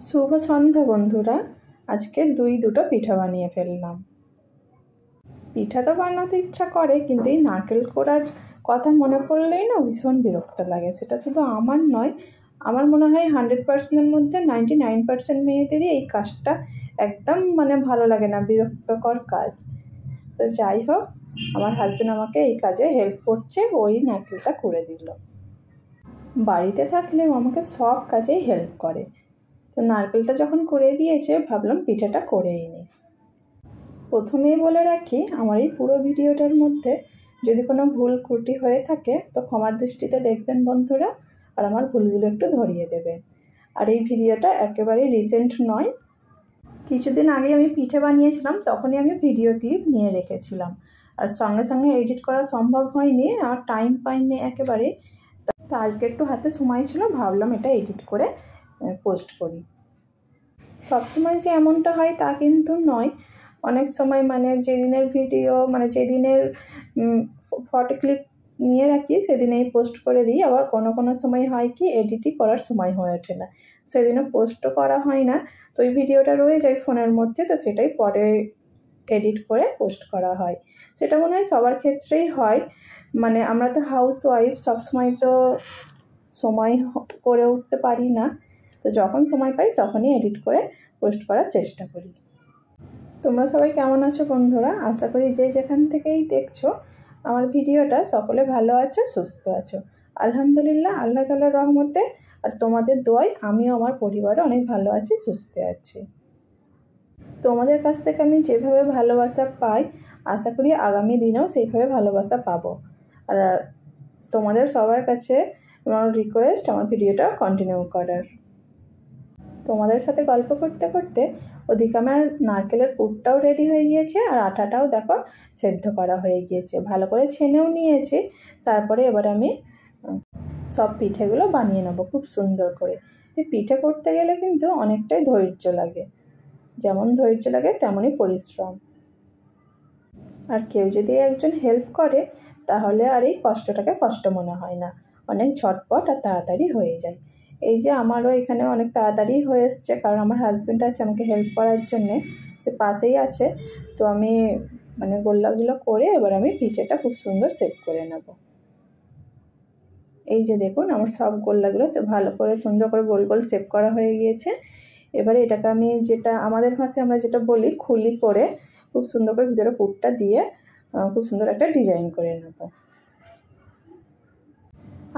শুভ সন্ধ্যা বন্ধুরা। আজকে দুটো পিঠা বানিয়ে ফেললাম। পিঠা তো বানাতে ইচ্ছা করে, কিন্তু এই নারকেল কোড়ার কথা মনে পড়লেই না ভীষণ বিরক্ত লাগে। সেটা শুধু আমার নয়, আমার মনে হয় 100%-এর মধ্যে 99% মেয়েদেরই এই কাজটা একদম ভালো লাগে না, বিরক্তকর কাজ। তো যাই হোক, আমার হাজব্যান্ড আমাকে এই কাজে হেল্প করছে, ওই নারকেলটা করে দিল। বাড়িতে থাকলেও আমাকে সব কাজেই হেল্প করে। তো নারকেলটা যখন করে দিয়েছে, ভাবলাম পিঠাটা করেই নিই। প্রথমেই বলে রাখি, আমার এই পুরো ভিডিওটার মধ্যে যদি কোনো ভুল ত্রুটি হয়ে থাকে তো ক্ষমার দৃষ্টিতে দেখবেন বন্ধুরা, আর আমার ভুলগুলো একটু ধরিয়ে দেবেন। আর এই ভিডিওটা একেবারেই রিসেন্ট নয়, কিছুদিন আগে আমি পিঠে বানিয়েছিলাম, তখনই আমি ভিডিও ক্লিপ নিয়ে রেখেছিলাম। আর সঙ্গে সঙ্গে এডিট করা সম্ভব হয়নি, আর টাইম পাইনি একেবারে। তো আজকে একটু হাতে সময় ছিল, ভাবলাম এটা এডিট করে পোস্ট করি। সবসময় যে এমনটা হয় তা কিন্তু নয়। অনেক সময় যেদিনের ভিডিও যেদিনের ফটো ক্লিপ নিয়ে রাখি সেদিনেই পোস্ট করে দিই। আবার কোনো সময় হয় কি, এডিটই করার সময় হয়ে ওঠে না, সেদিনও পোস্টও করা হয় না। তো ওই ভিডিওটা রয়ে যায় ফোনের মধ্যে, তো সেটাই পরে এডিট করে পোস্ট করা হয়। সেটা মনে হয় সবার ক্ষেত্রেই হয়। আমরা তো হাউস ওয়াইফ, সবসময় তো সময় করে উঠতে পারি না। তো যখন সময় পাই তখনই এডিট করে পোস্ট করার চেষ্টা করি। তোমরা সবাই কেমন আছো বন্ধুরা? আশা করি যে যেখান থেকেই দেখছো আমার ভিডিওটা, সকলে ভালো আছো, সুস্থ আছো। আলহামদুলিল্লাহ, আল্লাহ তাআলার রহমতে আর তোমাদের দোয়ায় আমিও আমার পরিবারও অনেক ভালো আছি, সুস্থ আছি। তোমাদের কাছ থেকে আমি যেভাবে ভালোবাসা পাই, আশা করি আগামী দিনেও সেইভাবে ভালোবাসা পাবো। আর তোমাদের সবার কাছে আমার রিকোয়েস্ট, আমার ভিডিওটা কন্টিনিউ করার। তোমাদের সাথে গল্প করতে করতে ওদিকে আমার নারকেলের পুরটাও রেডি হয়ে গিয়েছে, আর আটাটাও দেখো সেদ্ধ করা হয়ে গিয়েছে, ভালো করে ছেনেও নিয়েছি। তারপরে এবার আমি সব পিঠেগুলো বানিয়ে নেব খুব সুন্দর করে। এই পিঠে করতে গেলে কিন্তু অনেকটাই ধৈর্য লাগে, যেমন ধৈর্য লাগে তেমনই পরিশ্রম। আর কেউ যদি একজন হেল্প করে তাহলে আর এই কষ্টটাকে কষ্ট মনে হয় না, অনেক ঝটপট আর তাড়াতাড়ি হয়ে যায়। এই যে আমারও এখানে অনেক তাড়াতাড়ি হয়ে এসছে, কারণ আমার হাজব্যান্ড আছে আমাকে হেল্প করার জন্যে, সে পাশেই আছে। তো আমি গোল্লাগুলো করে এবার আমি পিঠেটা খুব সুন্দর শেপ করে নেব। এই যে দেখুন, আমার সব গোল্লাগুলো ভালো করে সুন্দর করে গোল গোল শেপ করা হয়ে গিয়েছে। এবারে এটাকে আমি, যেটা আমাদের ভাষায় আমরা যেটা বলি, খুলি করে খুব সুন্দর করে ভিতরে পুরটা দিয়ে খুব সুন্দর একটা ডিজাইন করে নেব।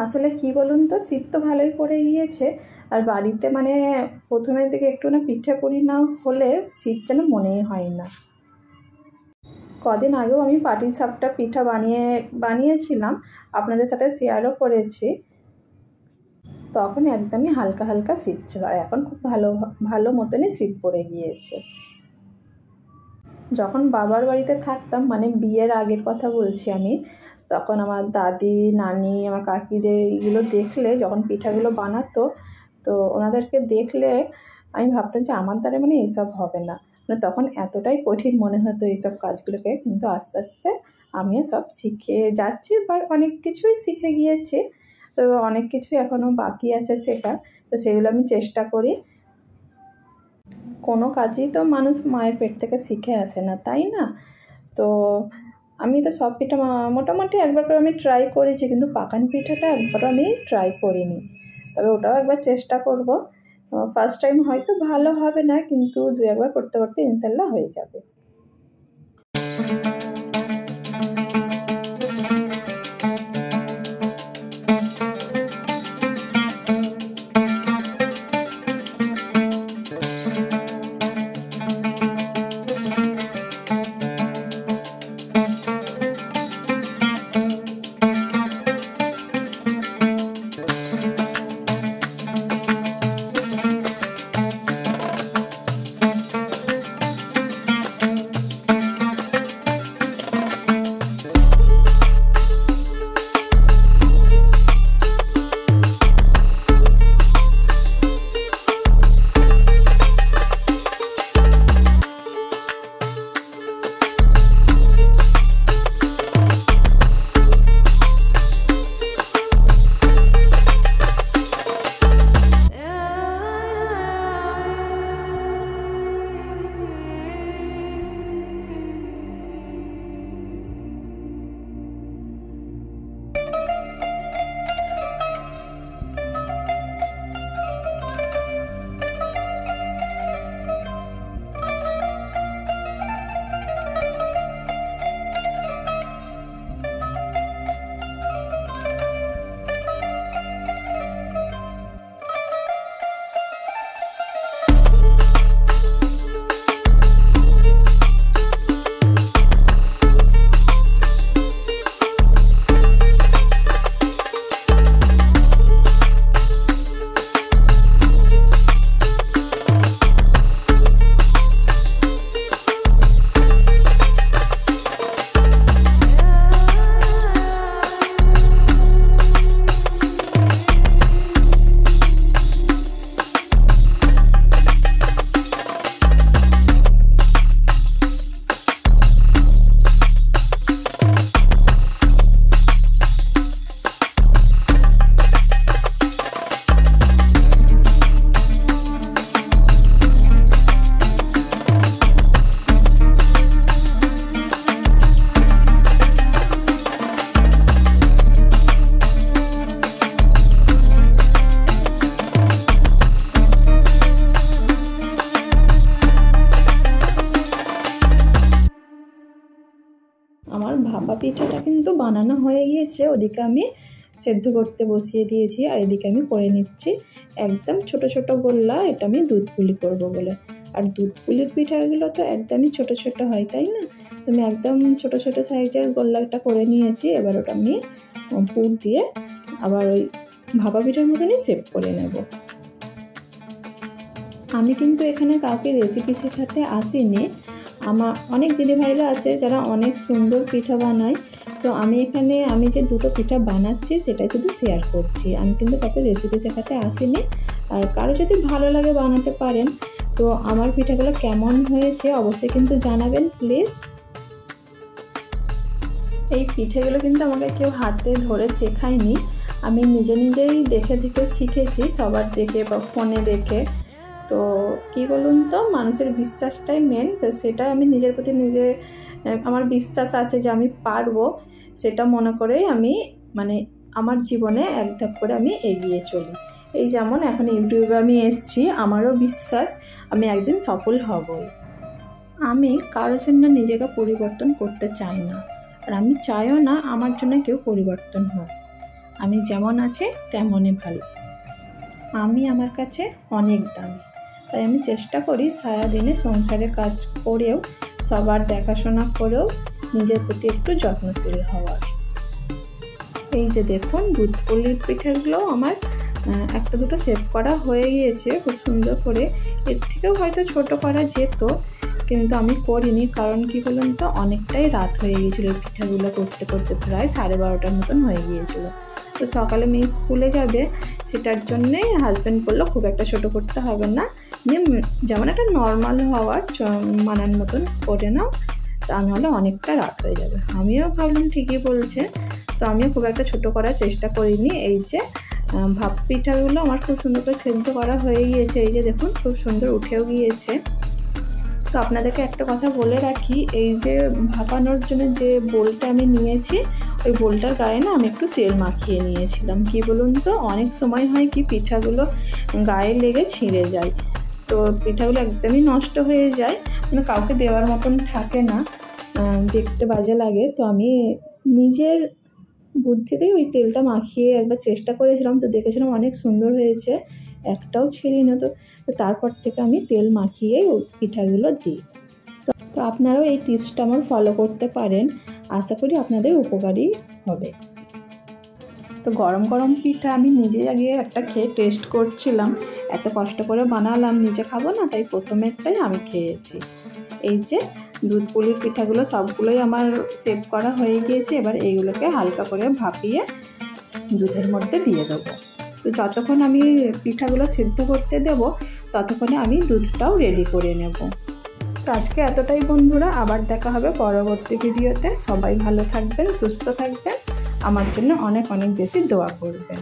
আসলে কি বলুন তো, শীত তো ভালোই পড়ে গিয়েছে, আর বাড়িতে প্রথমের দিকে একটু পিঠে পুলি না হলে শীত যেন মনেই হয় না। কদিন আগেও আমি পাটিসাপটা পিঠা বানিয়েছিলাম, আপনাদের সাথে শেয়ারও করেছি। তখন একদমই হালকা হালকা শীত ছিল, আর এখন খুব ভালো মতনই শীত পড়ে গিয়েছে। যখন বাবার বাড়িতে থাকতাম, বিয়ের আগের কথা বলছি আমি, তখন আমার দাদি, নানি, আমার কাকিদের এইগুলো দেখলে, যখন পিঠাগুলো বানাতো, তো ওনাদেরকে দেখলে আমি ভাবতাম যে আমার দ্বারা এইসব হবে না। তখন এতটাই কঠিন মনে হতো এইসব কাজগুলোকে, কিন্তু আস্তে আস্তে আমিও সব শিখে যাচ্ছি, বা অনেক কিছুই শিখে গিয়েছি। তো অনেক কিছুই এখনও বাকি আছে শেখার, তো সেগুলো আমি চেষ্টা করি। কোনো কাজই তো মানুষ মায়ের পেট থেকে শিখে আসে না, তাই না? তো আমি তো সব পিঠা মোটামুটি একবার করে আমি ট্রাই করেছি, কিন্তু পাকান পিঠাটা একবারও আমি ট্রাই করিনি। তবে ওটাও একবার চেষ্টা করব। ফার্স্ট টাইম হয়তো ভালো হবে না, কিন্তু 2-1বার করতে করতে ইনশাল্লাহ হয়ে যাবে। আমার ভাপা পিঠাটা কিন্তু বানানো হয়ে গিয়েছে। ওদিকে আমি সেদ্ধ করতে বসিয়ে দিয়েছি, আর এদিকে আমি করে নিচ্ছি একদম ছোট ছোট গোল্লা। এটা আমি দুধ পুলি করবো বলে। আর দুধ পুলির পিঠাগুলো তো একদমই ছোট ছোট হয়, তাই না? তো আমি একদম ছোট ছোট সাইজের গোল্লাটা করে নিয়েছি। এবার ওটা আমি পুর দিয়ে আবার ওই ভাপা পিঠার মতনই সেভ করে নেব। আমি কিন্তু এখানে কাউকে রেসিপি শেখাতে আসিনি। আমার অনেক দিদিভাইরা আছে যারা অনেক সুন্দর পিঠা বানায়। তো আমি এখানে আমি যে দুটো পিঠা বানাচ্ছি সেটাই শুধু শেয়ার করছি। আমি কিন্তু কাউকে রেসিপি শেখাতে আসিনি। আর কারো যদি ভালো লাগে বানাতে পারেন। তো আমার পিঠাগুলো কেমন হয়েছে অবশ্যই কিন্তু জানাবেন প্লিজ। এই পিঠেগুলো কিন্তু আমাকে কেউ হাতে ধরে শেখায়নি, আমি নিজে নিজেই দেখে দেখে শিখেছি, সবার দেখে বা ফোনে দেখে। তো কি বলুন তো, মানুষের বিশ্বাসটাই মেন। সেটাই আমি নিজের প্রতি নিজে আমার বিশ্বাস আছে যে আমি পারবো, সেটা মনে করেই আমি মানে আমার জীবনে এক ধাপ করে আমি এগিয়ে চলি। এই যেমন এখন ইউটিউবে আমি এসেছি, আমারও বিশ্বাস আমি একদিন সফল হবই। আমি কারোর জন্য নিজেকে পরিবর্তন করতে চাই না, আর আমি চাইও না আমার জন্য কেউ পরিবর্তন হোক। আমি যেমন আছে তেমনই ভালো। আমি আমার কাছে অনেক দামি, তাই আমি চেষ্টা করি সারাদিনে সংসারে কাজ করেও, সবার দেখাশোনা করেও নিজের প্রতি একটু যত্নশীল হওয়ার। এই যে দেখুন, দুধ পুলির পিঠাগুলো আমার একটা দুটো সেভ করা হয়ে গিয়েছে খুব সুন্দর করে। এর থেকেও হয়তো ছোট করা যেত, কিন্তু আমি করিনি। কারণ কি বলুন তো, অনেকটাই রাত হয়ে গিয়েছিলো পিঠাগুলো করতে করতে, প্রায় 12:30টার মতন হয়ে গিয়েছিলো। তো সকালে মেয়ে স্কুলে যাবে, সেটার জন্যেই হাজব্যান্ড বললো খুব একটা ছোট করতে হবে না, যেমন একটা নর্মাল হওয়ার মানার মতন করে নাও, তা নাহলে অনেকটা রাত হয়ে যাবে। আমিও ভাবলাম ঠিকই বলছে, তো আমিও খুব একটা ছোট করার চেষ্টা করিনি। এই যে ভাপ পিঠাগুলো আমার খুব সুন্দর করে সেদ্ধ করা হয়ে গিয়েছে। এই যে দেখুন, খুব সুন্দর উঠেও গিয়েছে। তো আপনাদেরকে একটা কথা বলে রাখি, এই যে ভাপানোর জন্য যে বোলটা আমি নিয়েছি, ওই বোলটার গায়ে না আমি একটু তেল মাখিয়ে নিয়েছিলাম। কি বলুন তো, অনেক সময় হয় কি পিঠাগুলো গায়ে লেগে ছিঁড়ে যায়, তো পিঠাগুলো একদমই নষ্ট হয়ে যায়, মানে কাউকে দেওয়ার মতন থাকে না, দেখতে বাজে লাগে। তো আমি নিজের বুদ্ধিতেই ওই তেলটা মাখিয়ে একবার চেষ্টা করেছিলাম, তো দেখেছিলাম অনেক সুন্দর হয়েছে, একটাও ছিঁড়ি না। তো তারপর থেকে আমি তেল মাখিয়েই ওই পিঠাগুলো দিই। তো আপনারাও এই টিপসটা আমার ফলো করতে পারেন, আশা করি আপনাদের উপকারী হবে। তো গরম গরম পিঠা আমি নিজে আগে একটা খেয়ে টেস্ট করছিলাম, এত কষ্ট করে বানালাম, নিজে খাবো না, তাই প্রথমেরটাই আমি খেয়েছি। এই যে দুধ পুলির পিঠাগুলো সবগুলোই আমার সেভ করা হয়ে গিয়েছে। এবার এইগুলোকে হালকা করে ভাপিয়ে দুধের মধ্যে দিয়ে দেবো। তো যতক্ষণ আমি পিঠাগুলো সিদ্ধ করতে দেব, ততক্ষণে আমি দুধটাও রেডি করে নেব। তো আজকে এতটাই বন্ধুরা, আবার দেখা হবে পরবর্তী ভিডিওতে। সবাই ভালো থাকবেন, সুস্থ থাকবেন, আমার জন্য অনেক অনেক বেশি দোয়া করবেন।